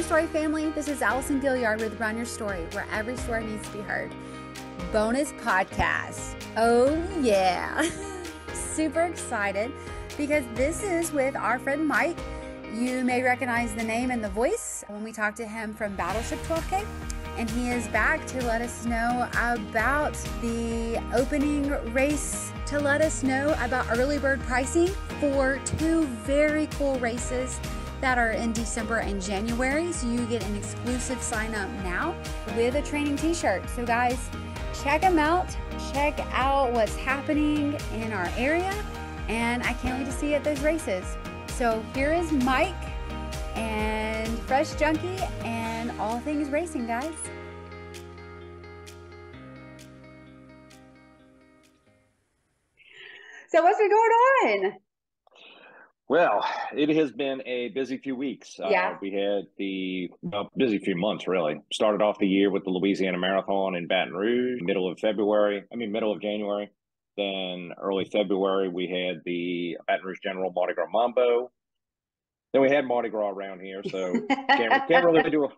Story family, this is Allison Gilliard with Run Your Story, where every story needs to be heard. Bonus podcast. Oh yeah. Super excited because this is with our friend Mike. You may recognize the name and the voice when we talked to him from Battleship 12K. And he is back to let us know about the opening race, to let us know about early bird pricing for two very cool races that are in December and January. So you get an exclusive sign up now with a training t-shirt. So guys, check them out. Check out what's happening in our area. And I can't wait to see you at those races. So here is Mike and Fresh Junkie and all things racing, guys. So what's been going on? Well, it has been a busy few weeks. Yeah. We had busy few months, really. Started off the year with the Louisiana Marathon in Baton Rouge, middle of January. Then early February, we had the Baton Rouge General Mardi Gras Mabo. Then we had Mardi Gras around here, so can't really do a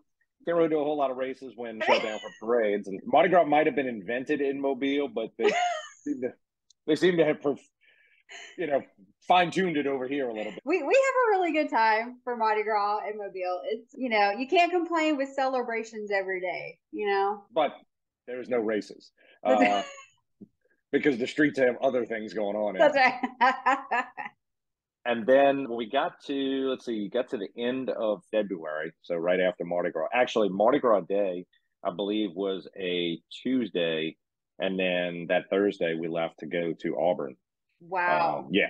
whole lot of races when shut down for parades. And Mardi Gras might have been invented in Mobile, but they seem to have fine-tuned it over here a little bit. We have a really good time for Mardi Gras in Mobile. It's, you can't complain with celebrations every day, But there's no races. Because the streets have other things going on. That's right. And then when we got to, the end of February, so right after Mardi Gras. Actually, Mardi Gras Day, I believe, was a Tuesday. And then that Thursday, we left to go to Auburn. Wow. Yeah.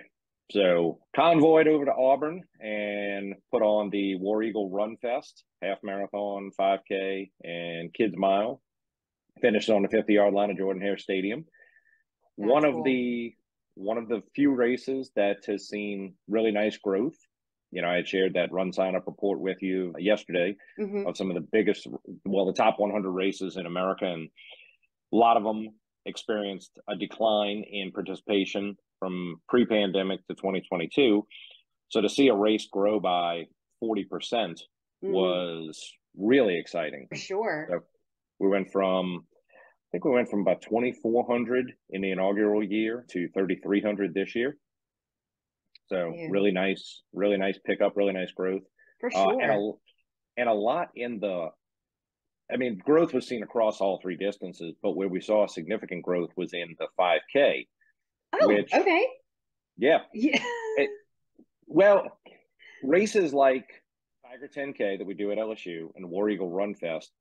So convoyed over to Auburn and put on the War Eagle Run Fest, half marathon, 5K, and kids mile. Finished on the 50-yard line of Jordan Hare Stadium. That's One of the few races that has seen really nice growth. I had shared that run sign up report with you yesterday of some of the top 100 races in America, and a lot of them experienced a decline in participation from pre-pandemic to 2022. So to see a race grow by 40% was really exciting. For sure. So we went from about 2,400 in the inaugural year to 3,300 this year. So really nice pickup, really nice growth. For sure. And a lot growth was seen across all three distances, but where we saw significant growth was in the 5K. Oh, okay. Yeah. Yeah. Well, races like Tiger 10K that we do at LSU and War Eagle Run Fest,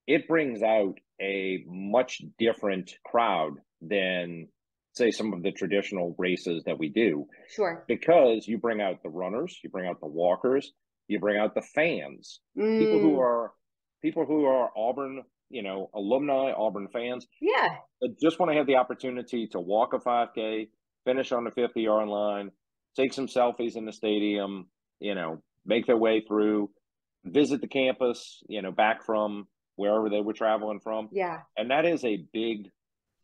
it brings out a much different crowd than, say, some of the traditional races that we do. Sure. Because you bring out the runners, you bring out the walkers, you bring out the fans, people who are Auburn, alumni, Auburn fans. Yeah. That just want to have the opportunity to walk a 5K, finish on the 50-yard line, take some selfies in the stadium, make their way through, visit the campus, back from wherever they were traveling from. Yeah. And that is a big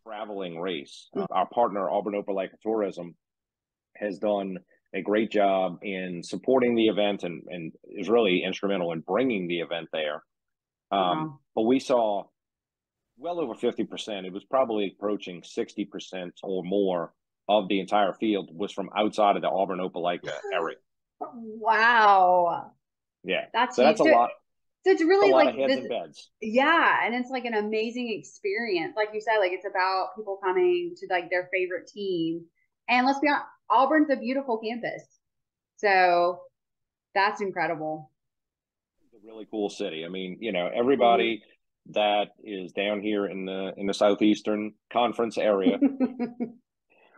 traveling race. Our partner, Auburn Opelika Tourism, has done a great job in supporting the event and is really instrumental in bringing the event there. But we saw well over 50%. It was probably approaching 60% or more of the entire field was from outside of the Auburn Opelika area. Wow. Yeah. That's a lot. So it's really a lot of heads and beds. Yeah. And it's like an amazing experience. Like you said, it's about people coming to their favorite team. And let's be honest, Auburn's a beautiful campus. So that's incredible. It's a really cool city. Everybody that is down here in the Southeastern Conference area,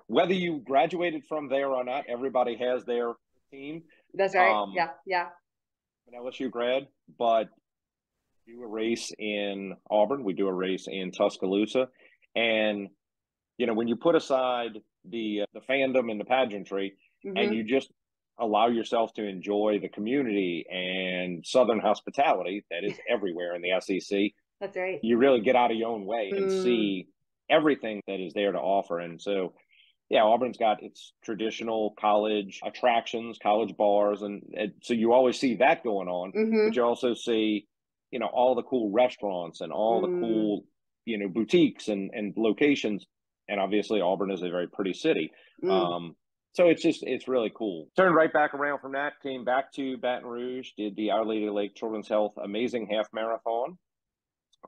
whether you graduated from there or not, everybody has their team. That's right. Yeah. An LSU grad, but we do a race in Auburn. We do a race in Tuscaloosa. And, when you put aside the fandom and the pageantry and you just allow yourself to enjoy the community and Southern hospitality that is everywhere in the SEC. That's right. You really get out of your own way and see everything that is there to offer. And so yeah, Auburn's got its traditional college attractions, college bars, and so you always see that going on. But you also see, all the cool restaurants and all the cool, boutiques and locations. And obviously, Auburn is a very pretty city. So it's really cool. Turned right back around from that, came back to Baton Rouge, did the Our Lady of the Lake Children's Health Amazing Half Marathon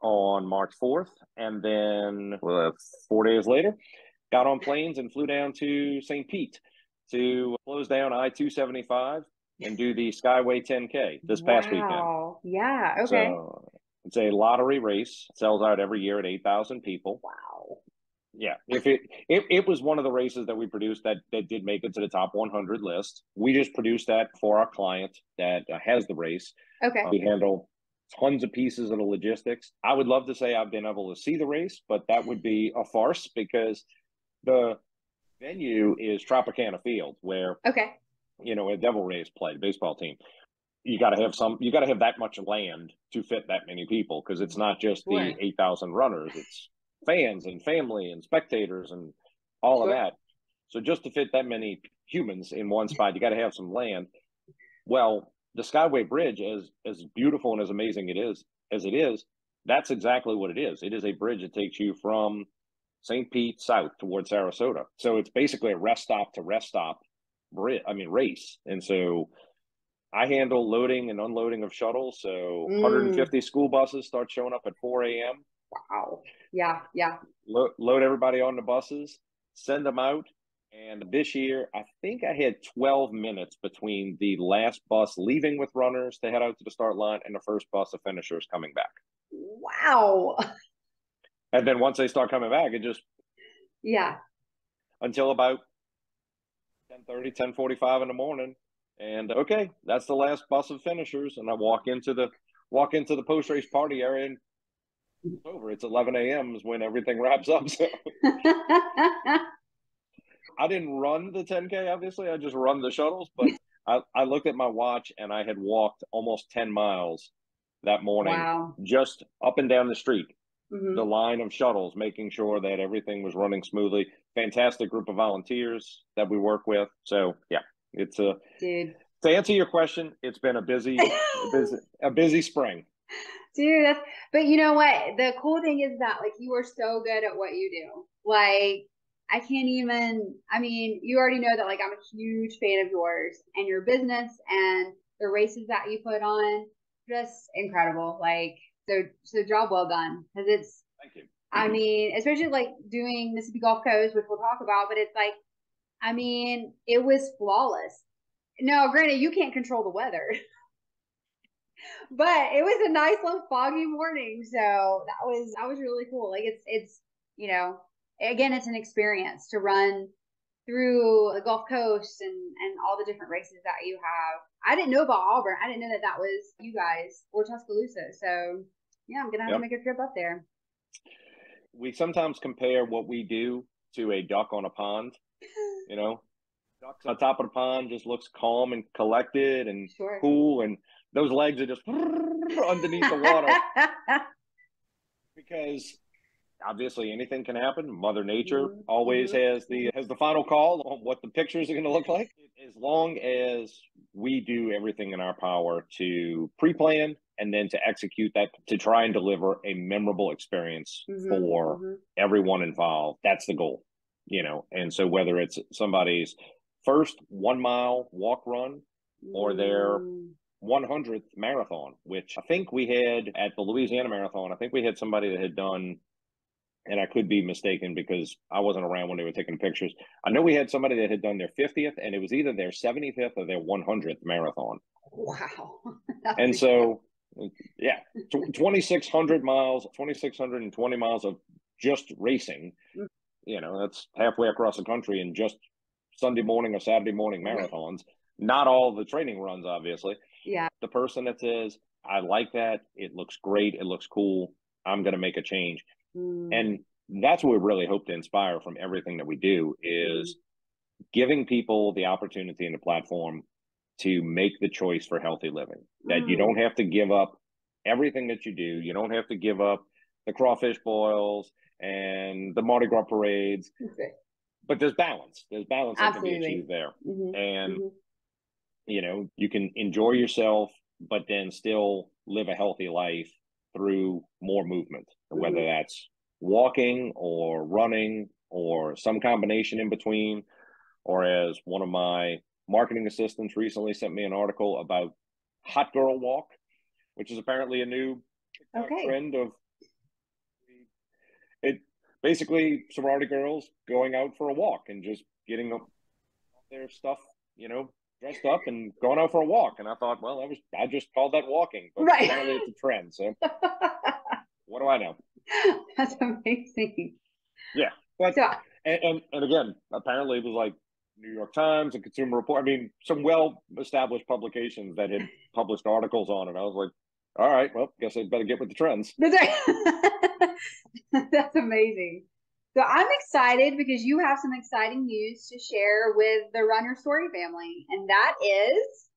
on March 4th. And then 4 days later, got on planes and flew down to St. Pete to close down I-275 and do the Skyway 10K this past weekend. Yeah. Okay. So it's a lottery race. It sells out every year at 8,000 people. Wow. Yeah. If it was one of the races that we produced that did make it to the top 100 list. We just produced that for our client that has the race. Okay. We handle tons of pieces of the logistics. I would love to say I've been able to see the race, but that would be a farce because the venue is Tropicana Field, where a Devil Rays play, the baseball team. You got to have that much land to fit that many people, because it's not just the 8,000 runners, it's fans and family and spectators and all of that. So just to fit that many humans in one spot, you got to have some land. Well, the Skyway Bridge, as beautiful and as amazing as it is, that's exactly what it is. It is a bridge that takes you from St. Pete south towards Sarasota. So it's basically a rest stop to rest stop race. And so I handle loading and unloading of shuttles. So 150 school buses start showing up at 4 a.m. Wow. Yeah. Load everybody on the buses, send them out. And this year, I think I had 12 minutes between the last bus leaving with runners to head out to the start line and the first bus of finishers coming back. Wow. And then once they start coming back, it just until about 10:30, 10:45 in the morning, and okay, that's the last bus of finishers, and I walk into the post race party area, and it's over. It's 11 a.m. is when everything wraps up. So I didn't run the 10K, obviously. I just run the shuttles, but I looked at my watch and I had walked almost 10 miles that morning, just up and down the street. The line of shuttles, making sure that everything was running smoothly. Fantastic group of volunteers that we work with. So yeah, it's to answer your question, it's been a busy spring. Dude, but you know what? The cool thing is that you are so good at what you do. I can't even, you already know that I'm a huge fan of yours and your business and the races that you put on, just incredible. So job well done, because it's, thank you. Especially doing Mississippi Gulf Coast, which we'll talk about, but it's it was flawless. No, granted, you can't control the weather, but it was a nice little foggy morning. So that was really cool. It's, again, it's an experience to run through the Gulf Coast and all the different races that you have. I didn't know about Auburn. I didn't know that was you guys, or Tuscaloosa. So yeah, I'm going to have to make a trip up there. We sometimes compare what we do to a duck on a pond. Ducks on top of the pond just looks calm and collected and cool. And those legs are just underneath the water. Because obviously anything can happen. Mother Nature always has the final call on what the pictures are going to look like. As long as we do everything in our power to pre-plan and then to execute that, to try and deliver a memorable experience for everyone involved, that's the goal, And so whether it's somebody's first 1 mile walk run or their 100th marathon, which I think we had at the Louisiana Marathon, I think we had somebody that had done, and I could be mistaken because I wasn't around when they were taking pictures. I know we had somebody that had done their 50th, and it was either their 75th or their 100th marathon. Wow. And so, 2,600 miles, 2,620 miles of just racing, that's halfway across the country in just Sunday morning or Saturday morning marathons. Not all the training runs, obviously. Yeah. The person that says, I like that, it looks great, it looks cool, I'm going to make a change. And that's what we really hope to inspire from everything that we do, is giving people the opportunity and the platform to make the choice for healthy living. That you don't have to give up everything that you do. You don't have to give up the crawfish boils and the Mardi Gras parades. but there's balance. There's balance that can be Absolutely. achieved there. Mm-hmm. And, Mm-hmm. you know, you can enjoy yourself, but then still live a healthy life through more movement, whether Mm-hmm. that's walking or running or some combination in between. Or as one of my marketing assistants recently sent me an article about Hot Girl Walk, which is apparently a new TikTok Okay. trend of it, basically sorority girls going out for a walk and just getting up their stuff, you know, dressed up and going out for a walk. And I thought, well, I just called that walking, but Right. apparently it's a trend. So what do I know? That's amazing. Yeah, but So and again, apparently it was like New York Times and Consumer Report. I mean, some well-established publications that had published articles on it. I was like, all right, well, guess I better get with the trends. that's right. That's amazing. So I'm excited because you have some exciting news to share with the Run Your Story family, and that is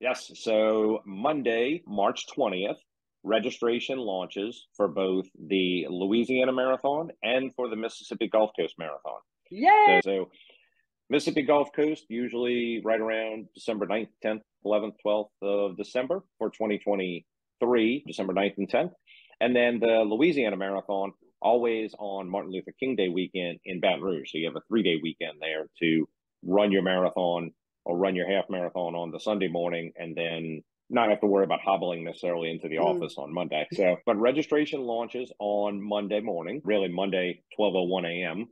Yes. So Monday, March 20th, registration launches for both the Louisiana Marathon and for the Mississippi Gulf Coast Marathon. yay! So Mississippi Gulf Coast, usually right around December 9th, 10th, 11th, 12th of December for 2023, December 9th and 10th. And then the Louisiana Marathon, always on Martin Luther King Day weekend in Baton Rouge. So you have a 3-day weekend there to run your marathon or run your half marathon on the Sunday morning and then not have to worry about hobbling necessarily into the office on Monday. So, but registration launches on Monday morning, really Monday, 12:01 a.m.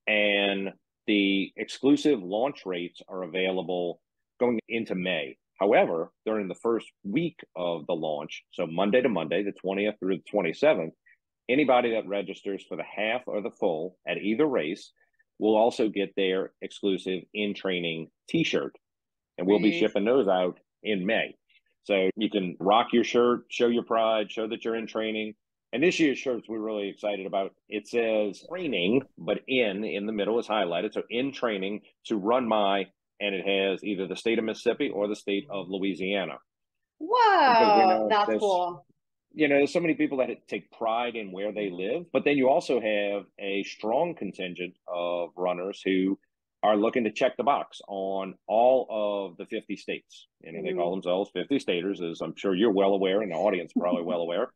And the exclusive launch rates are available going into May. However, during the first week of the launch, so Monday to Monday, the 20th through the 27th, anybody that registers for the half or the full at either race will also get their exclusive in training t-shirt. And we'll be shipping those out in May. So you can rock your shirt, show your pride, show that you're in training. And this year's shirts we're really excited about. It says training, but in the middle is highlighted. So in training to run my, and it has either the state of Mississippi or the state of Louisiana. Because we Whoa, know that's there's, cool. you know, there's so many people that take pride in where they live, but then you also have a strong contingent of runners who are looking to check the box on all of the 50 states. You know, they call themselves 50 staters, as I'm sure you're well aware, and the audience probably well aware.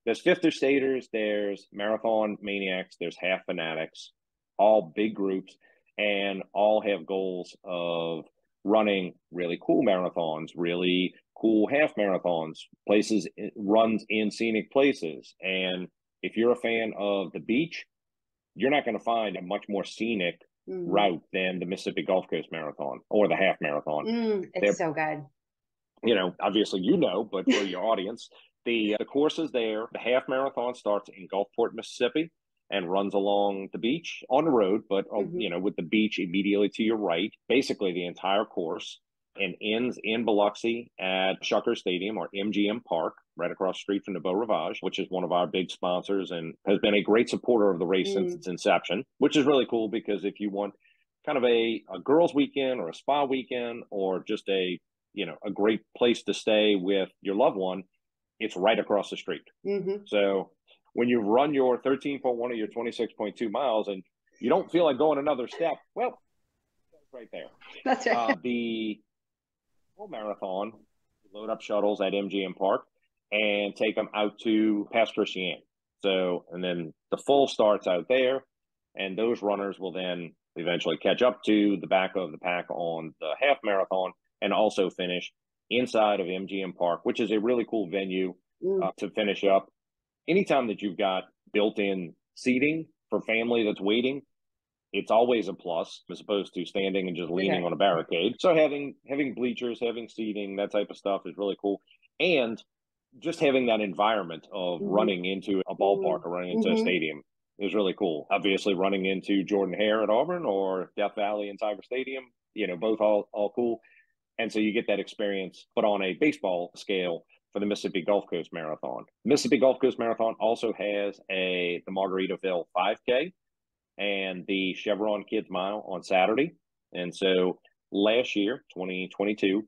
There's 50 staters, there's marathon maniacs, there's half fanatics, all big groups, and all have goals of running really cool marathons, really cool half marathons, places, runs in scenic places. And if you're a fan of the beach, you're not going to find a much more scenic route than the Mississippi Gulf Coast Marathon or the half marathon. It's so good. You know, obviously, you know, but for your audience, the course is there. The half marathon starts in Gulfport, Mississippi, and runs along the beach on the road, but you know, with the beach immediately to your right, basically the entire course, and ends in Biloxi at Shucker Stadium or MGM Park, right across the street from the Beau Rivage, which is one of our big sponsors and has been a great supporter of the race since its inception, which is really cool because if you want kind of a girls' weekend or a spa weekend or just a, you know, a great place to stay with your loved one, it's right across the street. So when you run your 13.1 or your 26.2 miles and you don't feel like going another step, well, it's right there. That's right. The full marathon, load up shuttles at MGM Park and take them out to Pass Christian. So, and then the full starts out there, and those runners will then eventually catch up to the back of the pack on the half marathon and also finish inside of MGM Park, which is a really cool venue to finish up. Anytime that you've got built-in seating for family that's waiting, it's always a plus as opposed to standing and just leaning on a barricade. So having bleachers, having seating, that type of stuff is really cool. And just having that environment of running into a ballpark or running into a stadium is really cool. Obviously running into Jordan Hare at Auburn or Death Valley and Tiger Stadium, you know, both all cool. And so you get that experience, but on a baseball scale for the Mississippi Gulf Coast Marathon. Mississippi Gulf Coast Marathon also has the Margaritaville 5K and the Chevron Kids Mile on Saturday. And so last year, 2022,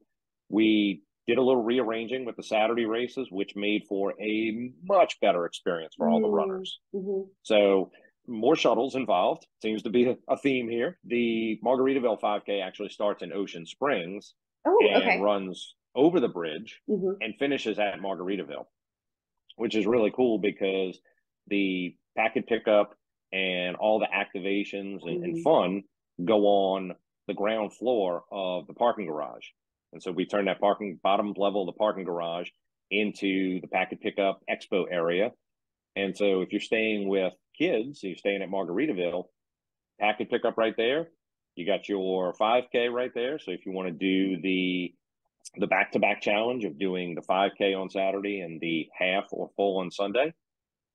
we did a little rearranging with the Saturday races, which made for a much better experience for all the runners. So more shuttles involved. Seems to be a theme here. The Margaritaville 5K actually starts in Ocean Springs and runs over the bridge and finishes at Margaritaville, which is really cool because the packet pickup and all the activations and fun go on the ground floor of the parking garage. And so we turn that bottom level of the parking garage into the packet pickup expo area. And so if you're staying with kids, you're staying at Margaritaville, packet pickup right there. You got your 5K right there. So if you want to do the back-to-back challenge of doing the 5K on Saturday and the half or full on Sunday,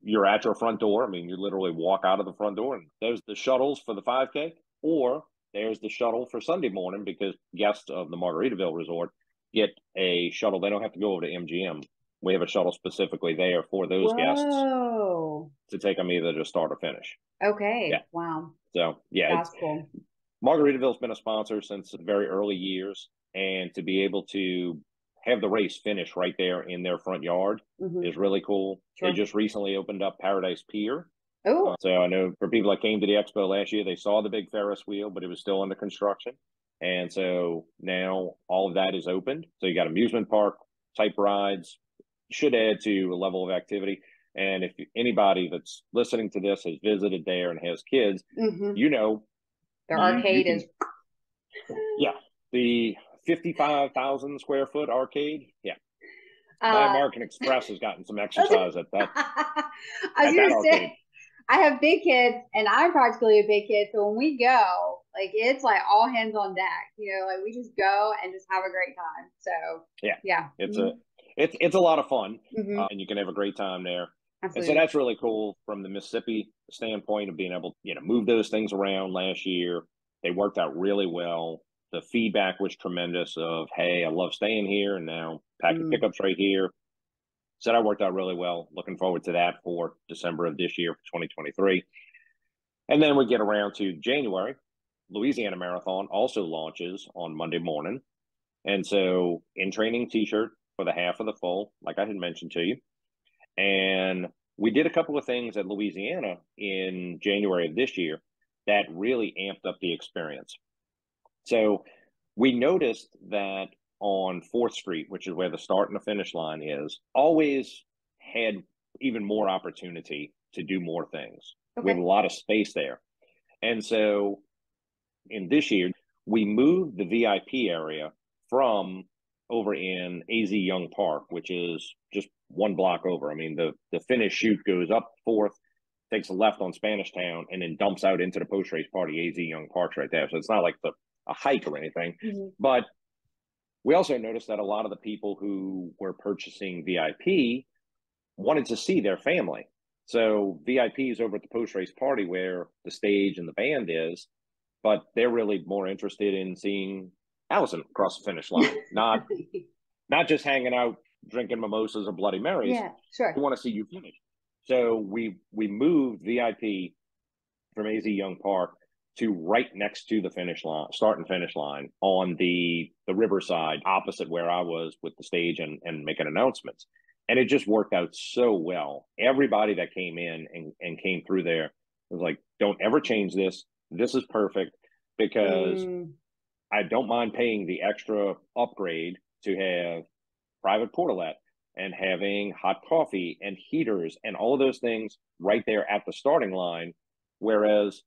you're at your front door. I mean, you literally walk out of the front door and there's the shuttles for the 5K, or there's the shuttle for Sunday morning, because guests of the Margaritaville Resort get a shuttle. They don't have to go over to MGM. We have a shuttle specifically there for those guests to take them either to start or finish. Okay. Yeah. Wow. So, yeah. That's cool. Margaritaville's been a sponsor since the very early years, and to be able to have the race finish right there in their front yard is really cool. Sure. They just recently opened up Paradise Pier. So I know for people that came to the expo last year, they saw the big Ferris wheel, but it was still under construction. And so now all of that is opened. So you got amusement park type rides, should add to a level of activity. And if anybody that's listening to this has visited there and has kids, you know, their arcade is. Yeah. The 55,000 square foot arcade. Yeah. My American Express has gotten some exercise at that. I was going to say, I have big kids, and I'm practically a big kid. So when we go, like, it's like all hands on deck. You know, like we just go and just have a great time. So yeah, it's a lot of fun, and you can have a great time there. Absolutely. And so that's really cool from the Mississippi standpoint of being able to, you know, move those things around last year. They worked out really well. The feedback was tremendous of, hey, I love staying here, and now packet pickups right here. So that worked out really well. Looking forward to that for December of this year for 2023. And then we get around to January. Louisiana Marathon also launches on Monday morning. And so in training t-shirt for the half of the full, like I had mentioned to you. And we did a couple of things at Louisiana in January of this year that really amped up the experience. So we noticed that on 4th Street, which is where the start and the finish line is, always had even more opportunity to do more things. We have a lot of space there. And so in this year, we moved the VIP area from over in AZ Young Park, which is just one block over. I mean, the finish chute goes up 4th, takes a left on Spanish Town, and then dumps out into the post-race party. AZ Young Park's right there. So it's not like a hike or anything. But we also noticed that a lot of the people who were purchasing VIP wanted to see their family. So VIP is over at the post-race party where the stage and the band is, but they're really more interested in seeing Allison across the finish line, not just hanging out, drinking mimosas or Bloody Marys. Yeah, sure. We want to see you finish. So we moved VIP from AZ Young Park to right next to the finish line, start and finish line on the riverside opposite where I was with the stage and making announcements. And it just worked out so well. Everybody that came in and came through there was like, don't ever change this. This is perfect, because I don't mind paying the extra upgrade to have private portalette and having hot coffee and heaters and all of those things right there at the starting line. Whereas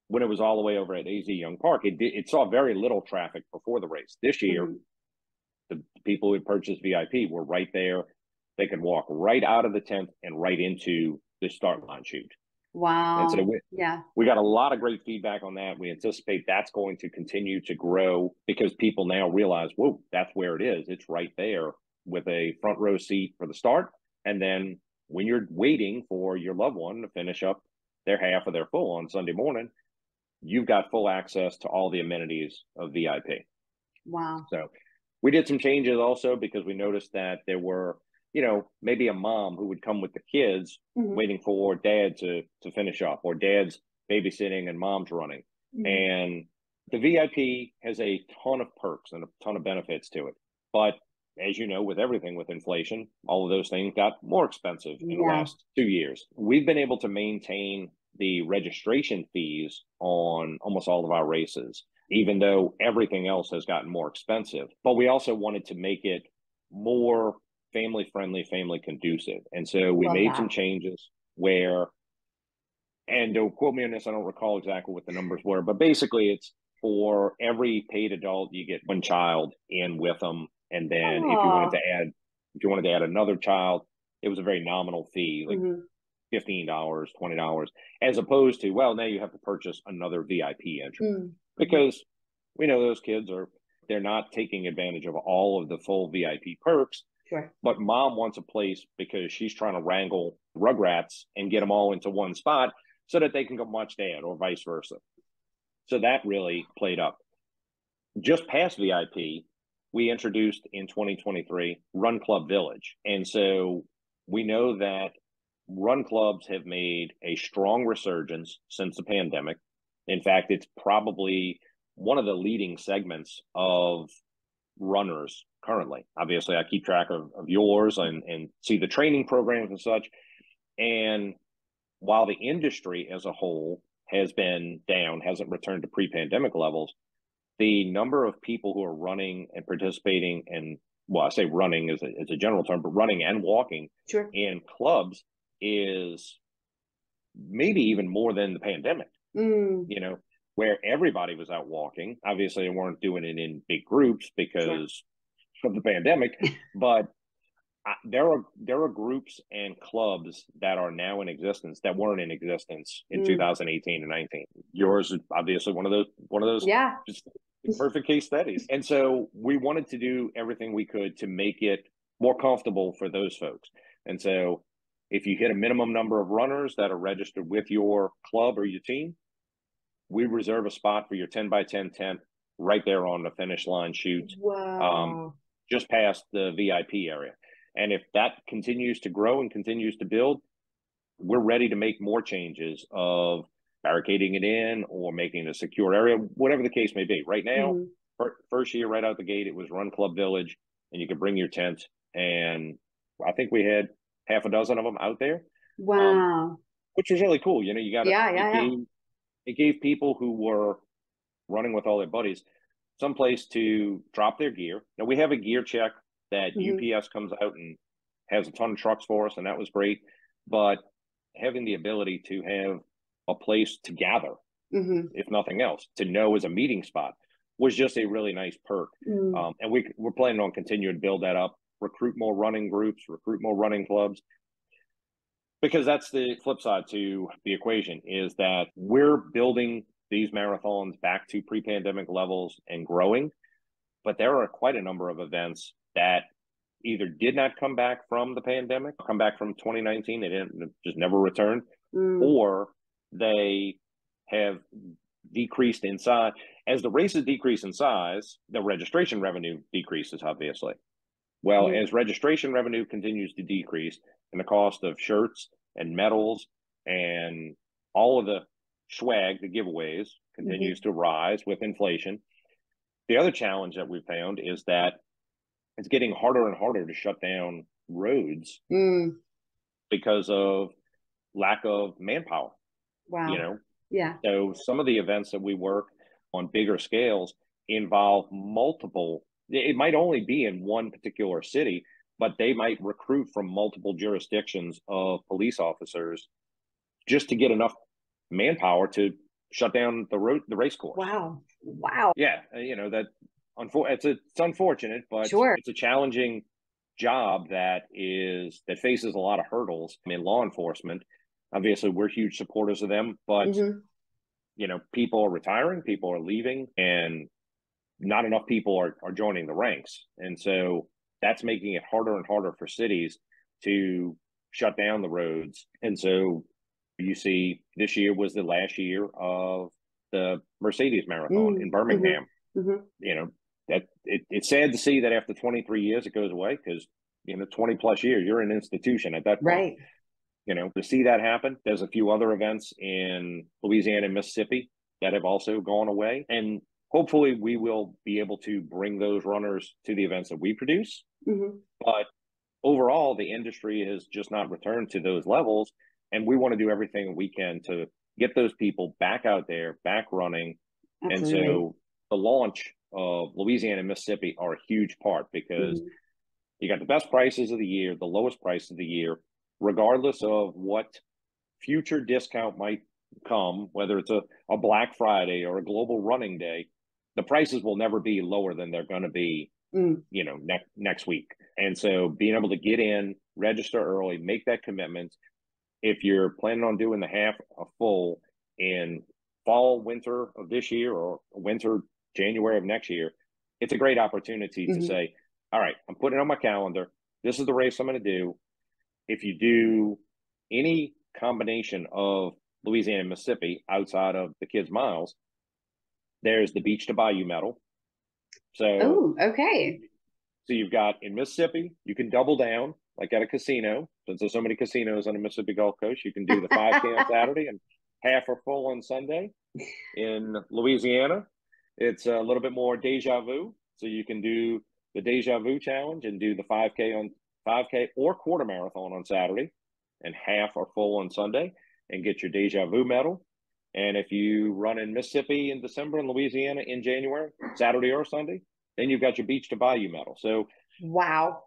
when it was all the way over at AZ Young Park, it saw very little traffic before the race. This year, the people who had purchased VIP were right there. They could walk right out of the tent and right into the start line chute. Wow. And so we got a lot of great feedback on that. We anticipate that's going to continue to grow because people now realize, whoa, that's where it is. It's right there with a front row seat for the start. And then when you're waiting for your loved one to finish up their half of their full on Sunday morning, you've got full access to all the amenities of VIP. Wow. So we did some changes also because we noticed that there were, you know, maybe a mom who would come with the kids waiting for dad to finish up, or dad's babysitting and mom's running. And the VIP has a ton of perks and a ton of benefits to it. But as you know, with everything with inflation, all of those things got more expensive in the last 2 years. We've been able to maintain the registration fees on almost all of our races, even though everything else has gotten more expensive. But we also wanted to make it more family friendly, family conducive. And so we made some changes where, and don't quote me on this, I don't recall exactly what the numbers were, but basically it's for every paid adult, you get one child in with them. And then if you wanted to add another child, it was a very nominal fee, like $15, $20, as opposed to, well, now you have to purchase another VIP entry because we know those kids they're not taking advantage of all of the full VIP perks. Sure. But mom wants a place because she's trying to wrangle Rugrats and get them all into one spot so that they can come watch dad, or vice versa. So that really played up. Just past VIP, we introduced in 2023 Run Club Village. And so we know that run clubs have made a strong resurgence since the pandemic. In fact, it's probably one of the leading segments of runners currently. Obviously, I keep track of yours and see the training programs and such. And while the industry as a whole has been down, hasn't returned to pre-pandemic levels, the number of people who are running and participating in, well, I say running as a general term, but running and walking in clubs is maybe even more than the pandemic, where everybody was out walking. Obviously, they weren't doing it in big groups because of the pandemic, but there are groups and clubs that are now in existence that weren't in existence in 2018 and 19. Yours is obviously one of those just perfect case studies. And so we wanted to do everything we could to make it more comfortable for those folks. And so if you hit a minimum number of runners that are registered with your club or your team, we reserve a spot for your 10 by 10 tent right there on the finish line chute, just past the VIP area. And if that continues to grow and continues to build, we're ready to make more changes of barricading it in or making it a secure area, whatever the case may be. Right now, first year right out the gate, it was Run Club Village, and you could bring your tent. And I think we had half a dozen of them out there. Wow. Which was really cool. You got it gave people who were running with all their buddies someplace to drop their gear. Now, we have a gear check that UPS comes out and has a ton of trucks for us, and that was great. But having the ability to have a place to gather, if nothing else, to know as a meeting spot was just a really nice perk. And we're planning on continuing to build that up, recruit more running groups, recruit more running clubs. Because that's the flip side to the equation, is that we're building these marathons back to pre-pandemic levels and growing. But there are quite a number of events that either did not come back from the pandemic, come back from 2019, they didn't, just never returned, or they have decreased in size. As the races decrease in size, the registration revenue decreases, obviously. Well, as registration revenue continues to decrease and the cost of shirts and medals and all of the swag, the giveaways, continues to rise with inflation. The other challenge that we've found is that it's getting harder and harder to shut down roads because of lack of manpower. Wow. So some of the events that we work on bigger scales involve multiple. It might only be in one particular city, but they might recruit from multiple jurisdictions of police officers just to get enough manpower to shut down the race course. Wow. Yeah, it's unfortunate, but it's a challenging job that faces a lot of hurdles in law enforcement. Obviously, we're huge supporters of them, but people are retiring, people are leaving, and not enough people are joining the ranks. And so that's making it harder and harder for cities to shut down the roads. And so you see this year was the last year of the Mercedes Marathon in Birmingham. That it's sad to see that after 23 years it goes away, because 20 plus years you're an institution at that point. To see that happen. There's a few other events in Louisiana and Mississippi that have also gone away, and hopefully we will be able to bring those runners to the events that we produce. But overall, the industry has just not returned to those levels, and we want to do everything we can to get those people back out there, back running. Absolutely. And so the launch of Louisiana and Mississippi are a huge part because you got the best prices of the year, the lowest price of the year, regardless of what future discount might come, whether it's a Black Friday or a global running day, the prices will never be lower than they're going to be, next week. And so being able to get in, register early, make that commitment. If you're planning on doing the half a full in fall, winter of this year or winter, January of next year, it's a great opportunity to say, all right, I'm putting it on my calendar. This is the race I'm going to do. If you do any combination of Louisiana and Mississippi outside of the kids' miles, there's the Beach to Bayou medal. So, okay. So you've got in Mississippi, you can double down like at a casino. Since there's so many casinos on the Mississippi Gulf Coast, you can do the 5K on Saturday and half or full on Sunday. In Louisiana, it's a little bit more deja vu. So you can do the deja vu challenge and do the 5K or quarter marathon on Saturday and half or full on Sunday and get your deja vu medal. And if you run in Mississippi in December and Louisiana in January, Saturday or Sunday, then you've got your Beach to Bayou medal. So wow,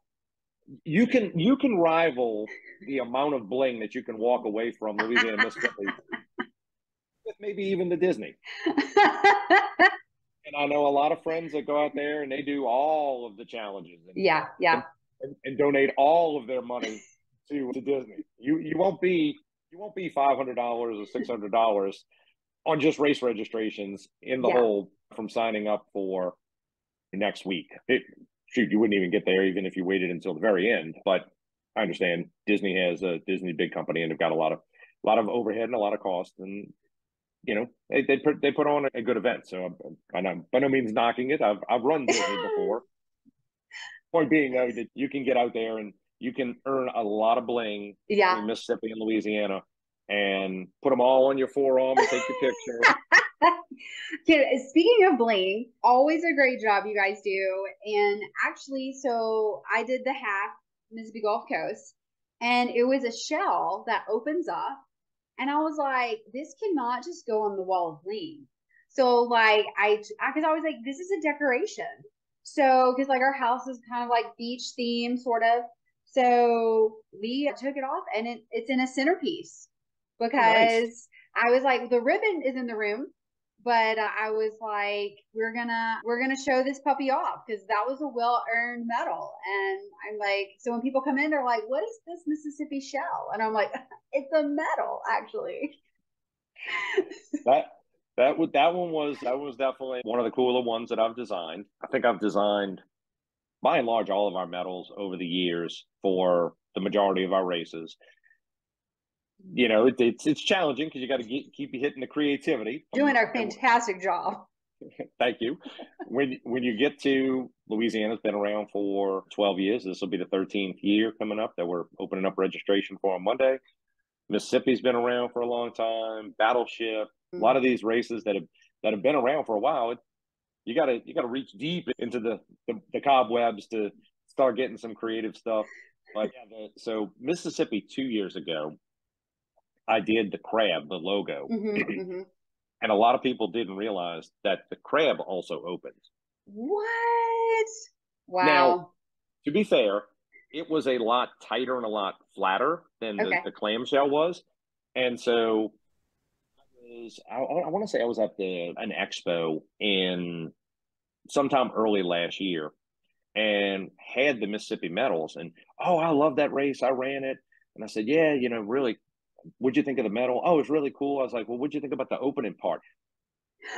you can rival the amount of bling that you can walk away from Louisiana, Mississippi, with maybe even the Disney. And I know a lot of friends that go out there and they do all of the challenges. And donate all of their money to Disney. You won't be $500 or $600 on just race registrations in the hole from signing up for next week. You wouldn't even get there even if you waited until the very end. But I understand Disney has a Disney big company and they've got a lot of overhead and a lot of cost, and they put on a good event. So I'm by no means knocking it. I've run Disney before. Point being though that you can get out there and you can earn a lot of bling in Mississippi and Louisiana and put them all on your forearm and take your picture. Speaking of bling, always a great job you guys do. And actually, so I did the half Mississippi Gulf Coast, and it was a shell that opens up. And I was like, this cannot just go on the wall of bling. So like, because I was like, this is a decoration. So, because like our house is kind of like beach theme, sort of. So we took it off, and it's in a centerpiece because I was like, the ribbon is in the room, but I was like, we're gonna show this puppy off because that was a well-earned medal. And I'm like, so when people come in, they're like, what is this Mississippi shell? And I'm like, it's a medal, actually. That one was definitely one of the cooler ones that I've designed. I think I've designed, by and large, all of our medals over the years for the majority of our races. It's challenging because you got to keep hitting the creativity. Doing a fantastic job. Thank you. When you get to Louisiana's been around for 12 years. This will be the 13th year coming up that we're opening up registration for on Monday. Mississippi's been around for a long time. Battleship, a lot of these races that have been around for a while. You got to reach deep into the cobwebs to start getting some creative stuff. But so Mississippi 2 years ago, I did the crab, the logo. And a lot of people didn't realize that the crab also opens. What? Wow. Now, to be fair, it was a lot tighter and a lot flatter than the clamshell was. And so I want to say I was at an expo in sometime early last year and had the Mississippi medals. And, I love that race. I ran it. And I said, yeah, really, what'd you think of the medal? Oh, it was really cool. I was like, well, what'd you think about the opening part?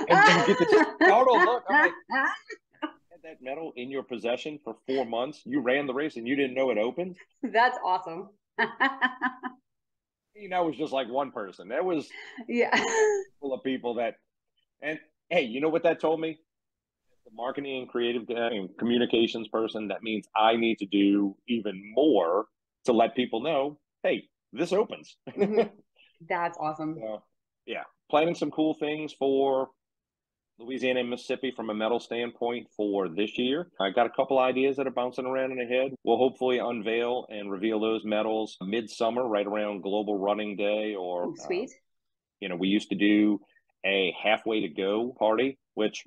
And get this total look. I'm like, you had that medal in your possession for 4 months. You ran the race and you didn't know it opened. That's awesome. It was just like one person. That was full of people and hey, you know what that told me? The marketing and creative and communications person, that means I need to do even more to let people know, hey, this opens. That's awesome. Planning some cool things for Louisiana and Mississippi from a medal standpoint for this year. I got a couple ideas that are bouncing around in the head. We'll hopefully unveil and reveal those medals midsummer, right around Global Running Day or sweet. We used to do a halfway to go party, which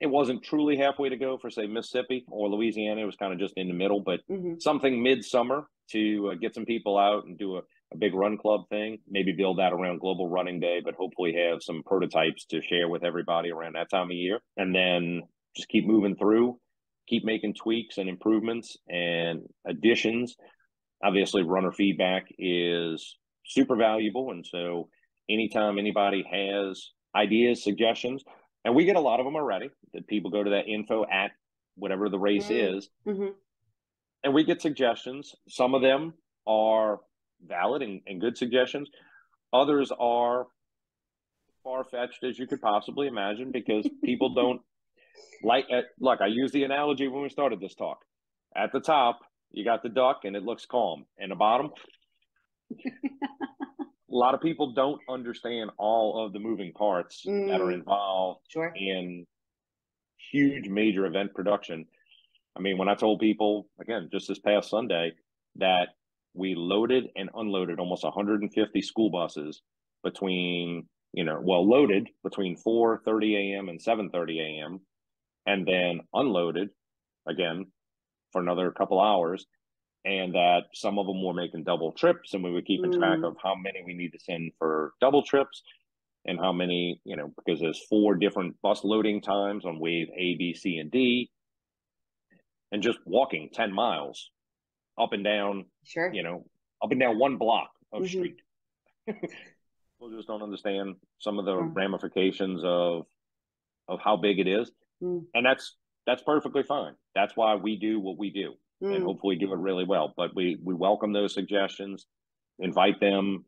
it wasn't truly halfway to go for, say, Mississippi or Louisiana. It was kind of just in the middle, but something midsummer to get some people out and do a big run club thing, maybe build that around Global Running Day, but hopefully have some prototypes to share with everybody around that time of year. And then just keep moving through, keep making tweaks and improvements and additions. Obviously, runner feedback is super valuable. And so anytime anybody has ideas, suggestions, and we get a lot of them already, that people go to that info at whatever the race is, and we get suggestions. Some of them are valid and good suggestions. Others are far-fetched as you could possibly imagine, because people don't look, I used the analogy when we started this talk. At the top, you got the duck and it looks calm. And the bottom, a lot of people don't understand all of the moving parts that are involved in huge major event production. I mean, when I told people, again, just this past Sunday, that we loaded and unloaded almost 150 school buses between, loaded between 4:30 a.m. and 7:30 a.m., and then unloaded again for another couple hours, and that some of them were making double trips, and we were keeping track of how many we need to send for double trips and how many, because there's 4 different bus loading times on wave A, B, C, and D, and just walking 10 miles up and down, up and down one block of street. People just don't understand some of the ramifications of how big it is. And that's perfectly fine. That's why we do what we do, and hopefully do it really well. But we welcome those suggestions, invite them.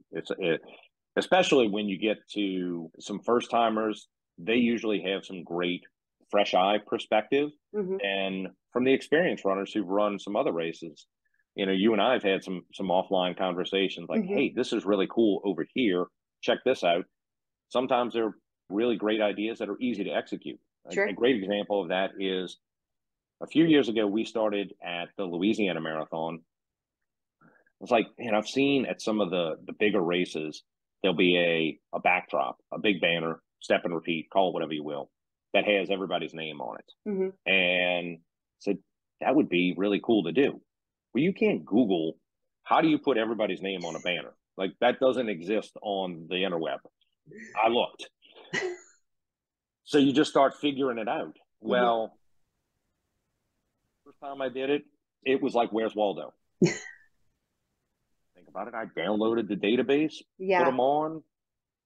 Especially when you get to some first timers, they usually have some great fresh eye perspective. And from the experienced runners who've run some other races, you and I have had some offline conversations like, hey, this is really cool over here. Check this out. Sometimes they're really great ideas that are easy to execute. A great example of that is a few years ago, we started at the Louisiana Marathon. It's like, I've seen at some of the bigger races, there'll be a backdrop, a big banner, step and repeat, call it whatever you will, that has everybody's name on it. And said, that would be really cool to do. Well, you can't Google, how do you put everybody's name on a banner? Like, that doesn't exist on the interweb. I looked. So you just start figuring it out. Well, first time I did it, it was like, where's Waldo? Think about it. I downloaded the database, put them on.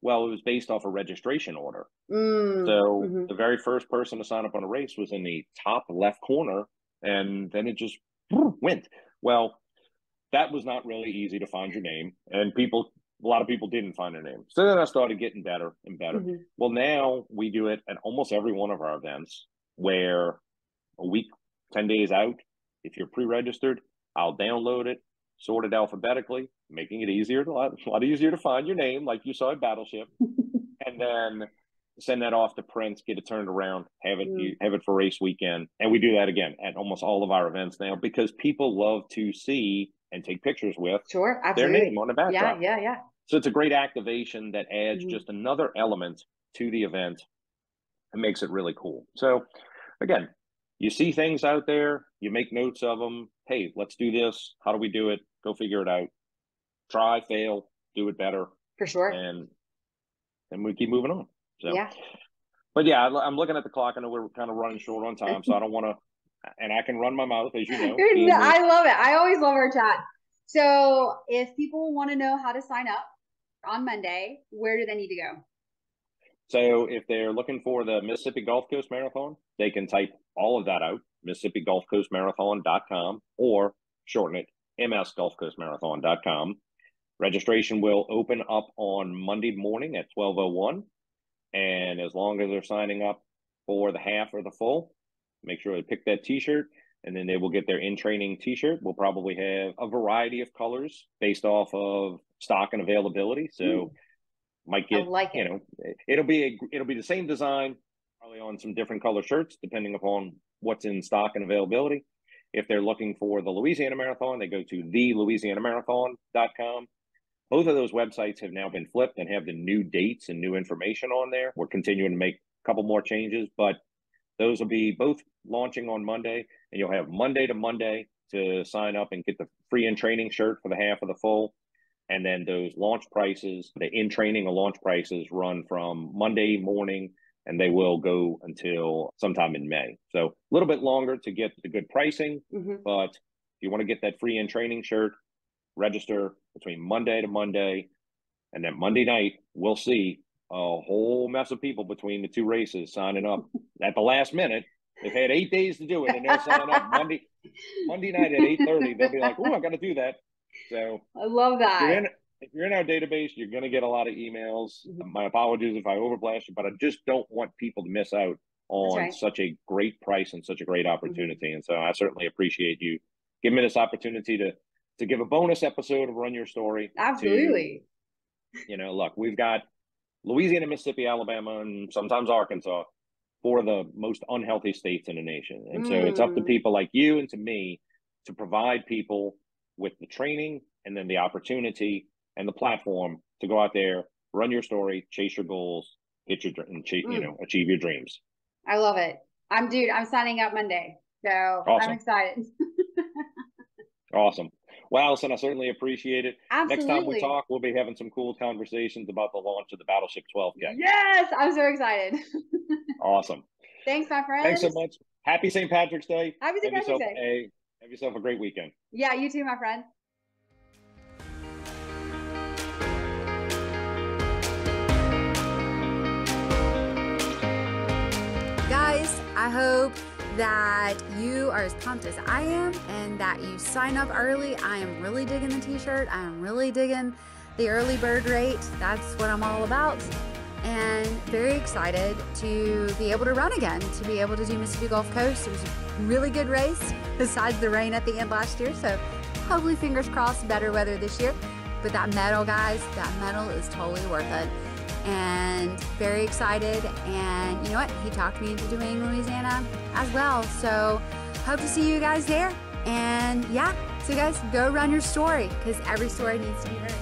Well, it was based off a registration order. So the very first person to sign up on a race was in the top left corner, and then it just went. Well, that was not really easy to find your name, and a lot of people didn't find their name. So then I started getting better and better. Well, now we do it at almost every one of our events, where a week, 10 days out, if you're pre-registered, I'll download it, sort it alphabetically, making it a lot easier to find your name, like you saw at Battleship, and then send that off to Prince, get it turned around, have it for race weekend. And we do that again at almost all of our events now, because people love to see and take pictures with their name on the backdrop. Yeah. So it's a great activation that adds just another element to the event and makes it really cool. So again, you see things out there, you make notes of them. Hey, let's do this. How do we do it? Go figure it out. Try, fail, do it better. For sure. And we keep moving on. So, but yeah, I'm looking at the clock. I know we're kind of running short on time, so I don't want to, and I can run my mouth, as you know. I love it. I always love our chat. So if people want to know how to sign up on Monday, where do they need to go? So if they're looking for the Mississippi Gulf Coast Marathon, they can type all of that out, MississippiGulfCoastMarathon.com, or shorten it, MSGulfCoastMarathon.com. Registration will open up on Monday morning at 12:01. And as long as they're signing up for the half or the full, make sure they pick that T-shirt, and then they will get their in-training T-shirt. We'll probably have a variety of colors based off of stock and availability. So might get, it'll be the same design, probably on some different color shirts, depending upon what's in stock and availability. If they're looking for the Louisiana Marathon, they go to thelouisianamarathon.com. Both of those websites have now been flipped and have the new dates and new information on there. We're continuing to make a couple more changes, but those will be both launching on Monday, and you'll have Monday to Monday to sign up and get the free in-training shirt for the half of the full. And then those launch prices, the in-training or launch prices run from Monday morning, and they will go until sometime in May. So a little bit longer to get the good pricing, but if you want to get that free in-training shirt, register between Monday to Monday, and then Monday night, we'll see a whole mess of people between the two races signing up at the last minute. They've had 8 days to do it, and they'll sign up Monday night at 8:30. They'll be like, "Oh, I got to do that." So I love that. If you're in our database, you're going to get a lot of emails. My apologies if I overblast you, but I just don't want people to miss out on such a great price and such a great opportunity. And so I certainly appreciate you giving me this opportunity to give a bonus episode of Run Your Story. Absolutely. Look, we've got Louisiana, Mississippi, Alabama, and sometimes Arkansas, 4 of the most unhealthy states in the nation. And so it's up to people like you and to me to provide people with the training and then the opportunity and the platform to go out there, run your story, chase your goals, achieve your dreams. I love it. I'm signing up Monday. So awesome. I'm excited. Awesome. Well, Allison, I certainly appreciate it. Absolutely. Next time we talk, we'll be having some cool conversations about the launch of the Battleship 12K. Yes, I'm so excited. Awesome. Thanks, my friend. Thanks so much. Happy St. Patrick's Day. Happy St. Patrick's Day. Have yourself a great weekend. Yeah, you too, my friend. Guys, I hope that you are as pumped as I am and that you sign up early. I am really digging the t-shirt. I am really digging the early bird rate. That's what I'm all about. And very excited to be able to run again, to be able to do Mississippi Gulf Coast. It was a really good race besides the rain at the end last year. So hopefully, fingers crossed, better weather this year. But that medal, guys, that medal is totally worth it. And very excited. And you know what? He talked me into doing Louisiana as well. So hope to see you guys there. And yeah, so guys, go run your story because every story needs to be heard.